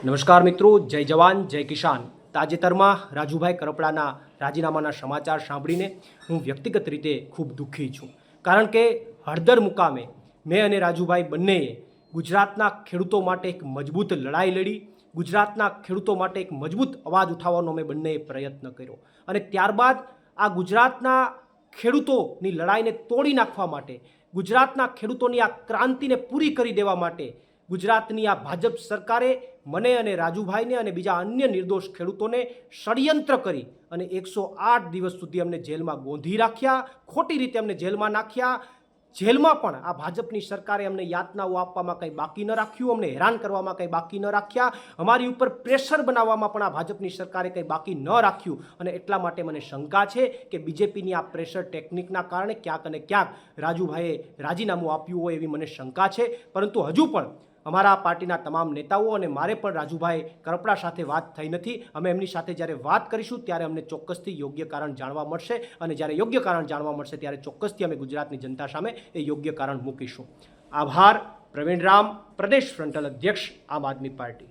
નમસ્કાર મિત્રો, જય જવાન જય કિસાન. તાજેતરમાં રાજુભાઈ કરપડાના રાજીનામાના સમાચાર સાંભળીને હું વ્યક્તિગત રીતે ખૂબ દુઃખી છું. કારણ કે હળદર મુકામે મેં અને રાજુભાઈ બંનેએ ગુજરાતના ખેડૂતો માટે એક મજબૂત લડાઈ લડી, ગુજરાતના ખેડૂતો માટે એક મજબૂત અવાજ ઉઠાવવાનો અમે બંનેએ પ્રયત્ન કર્યો. અને ત્યારબાદ આ ગુજરાતના ખેડૂતોની લડાઈને તોડી નાખવા માટે, ગુજરાતના ખેડૂતોની આ ક્રાંતિને પૂરી કરી દેવા માટે ગુજરાતની આ ભાજપ સરકારે મને અને રાજુભાઈને અને બીજા અન્ય નિર્દોષ ખેડૂતોને ષડયંત્ર કરી અને 108 દિવસ સુધી અમને જેલમાં ગોંધી રાખ્યા, ખોટી રીતે અમને જેલમાં નાખ્યા. જેલમાં પણ આ ભાજપની સરકારે અમને યાતનાઓ આપવામાં કંઈ બાકી ન રાખ્યું, અમને હેરાન કરવામાં કંઈ બાકી ન રાખ્યા, અમારી ઉપર પ્રેશર બનાવવામાં પણ આ ભાજપની સરકારે કંઈ બાકી ન રાખ્યું. અને એટલા માટે મને શંકા છે કે બીજેપીની આ પ્રેશર ટેકનિકના કારણે ક્યાંક અને ક્યાંક રાજુભાઈએ રાજીનામું આપ્યું હોય એવી મને શંકા છે. પરંતુ હજુ પણ અમારા પાર્ટીના તમામ નેતાઓ અને મારે પણ રાજુભાઈ કરપડા સાથે વાત થઈ નથી. અમે એમની સાથે જ્યારે વાત કરીશું ત્યારે અમને ચોક્કસથી યોગ્ય કારણ જાણવા મળશે, અને જ્યારે યોગ્ય કારણ જાણવા મળશે ત્યારે ચોક્કસથી અમે ગુજરાતની જનતા સામે એ યોગ્ય કારણ મૂકીશું. આભાર. પ્રવીણ રામ, પ્રદેશ ફ્રન્ટલ અધ્યક્ષ, આમ આદમી પાર્ટી.